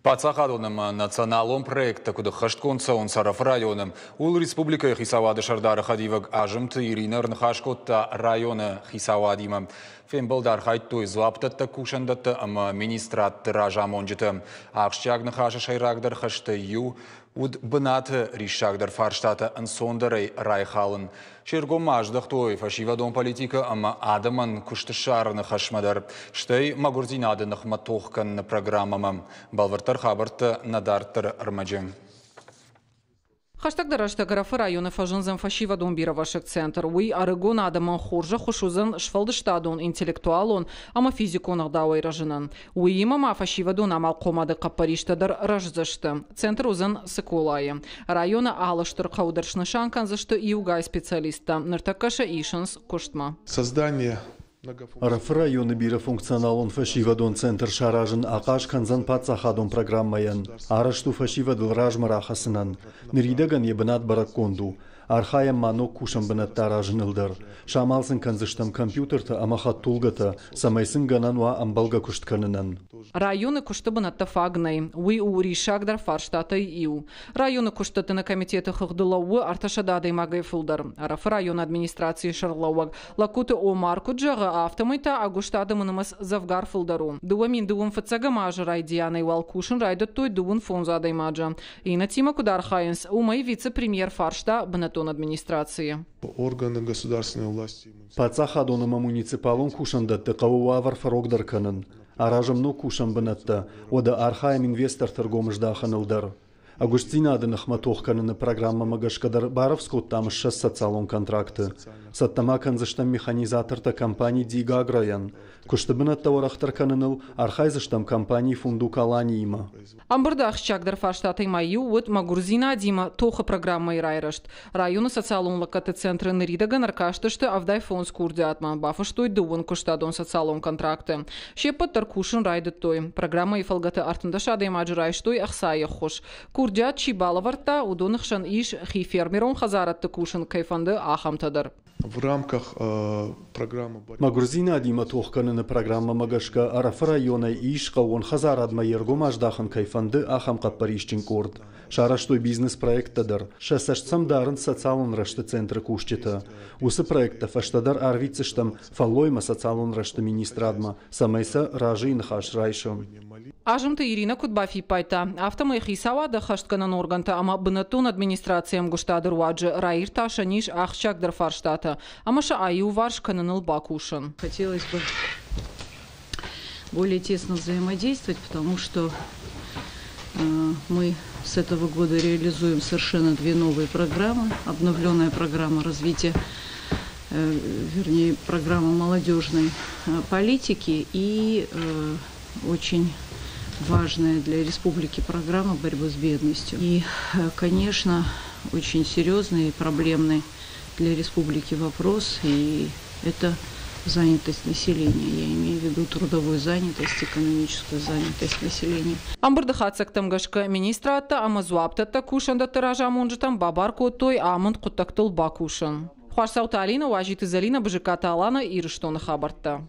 Пацахадоным националом проекта, куда хаштконца он Сараф районом. Ул республика Хисавады Шардара Хадиваг ажымты Ирина Рнхашкотта района Хисавадима. Фембалдар хайтту излаптатта кушандатта ама министратты ражамонжиты. Ақшчаг нхаша шайрагдар хашты ю. Уд бынаты ришагдар фарштата ансондарай райхалын. Шергом маждахтой фашивадон политика ама адаман куштышарны хашмадар. Штай магурзинады нахматохкан программам. Балвартар хабарты надартар армаджем. Хаштаг графы района фажынзан фашивадон бировашек центр. Уи арыгон адаман хоржа хушузан шфалдыштадон интеллектуалон, ама физикон агдауай ражынан. Уи мама фашивадон амал комады капариштадар ражзашты. Центр узан сыкулайы. Района алыштыр қаударшны шанканзашты иугай специалиста. Ныртакаша ишанс куштма. Создание Араф районы бира функционалон фашивадон центр шаражын ақаш канзан пацахадон программаян. Арашту фашивадыл ражмарахасынан. Нридаган ебанат бараконду. Архаям мано кушам банат таражын ылдар. Шамалсын канзыштам компьютерта амахат тулгата. Самайсын ганануа амбалга куштканынан. Районы кушты банатта фагнай. Уи ури шагдар фарштата иу. Районы куштаты на комитеты хыхдылауы арташададай магай фылдар. Араф район администрации шарлауаг. Лакуты омар куджага автомайта агуштадымынымыз завгар фылдару. Дуамин дуым фацага мажа райдиянай валкушын райдат той дуын фонзадай маджа. Ина Тима Кудархайнс, умай вице-премьер фаршта банатон администрации. Органы государственной власти. Пацахадоныма муниципалон кушандатты қаууавар фарогдарканын. Аражымну кушам банатта. Ода архаем инвестор торгомыждахан ылдар. Агустинады нахматохканы программа магашкадар баровскот тамыша социалон контракты. Саттама канзыштам механизаторта компании Дигаграян. Куштабынатта орахтарканыныл архайзыштам компании фундукаланиима. Амбырдах чагдар фарштаты маю вот магурзина дима тоха программа ирайрашт. Районы социалон лакаты центры ныридаган аркаштышты авдай фон скурдиатма. Бафаштой дуын куштадон социалон контракты. Шепат таркушын райдат той. Программа ифалгаты артындашады маджирайштой ахсая хош. Курдят чибалаварта удонахшан иш хифермерон хазаратты кушын кайфанды ахамтадар. В рамках программы Магурзина дима тохканы программа магашка Араф района ишқа он хазарадма ергом аждахан кайфанды ахам каппаришчин корд. Шараштой бизнес-проекттадар. Шасашцам дарын социалон рашты центры кушчета. Усы проекта фаштадар арвицыштам фаллойма социалон рашты министрадма. Самайса ражи нахаш райшам. Ажымты Ирина Кудбафи пайта. Автомай хисавада хаштканан органта ама бынатон администрациям гуштадыр ваджы раир таша ниш ахчагдар фарштата. Амаша аю варш кананыл бакушан. Хотелось бы более тесно взаимодействовать, потому что мы с этого года реализуем совершенно две новые программы. Обновленная программа развития, вернее, программа молодежной политики и очень важная для республики программа борьбы с бедностью. И, конечно, очень серьезный и проблемный для республики вопрос, и это занятость населения. Я имею в виду трудовую занятость, экономическую занятость населения. Амбырдыхатсак тамгашка министрата амазуаптата кушанда таражамонжитам бабарко той амунд куттактыл бакушан. Хуарсаута Алина, Уажиты Залина, Бжиката Алана и Рыштона Хабарта.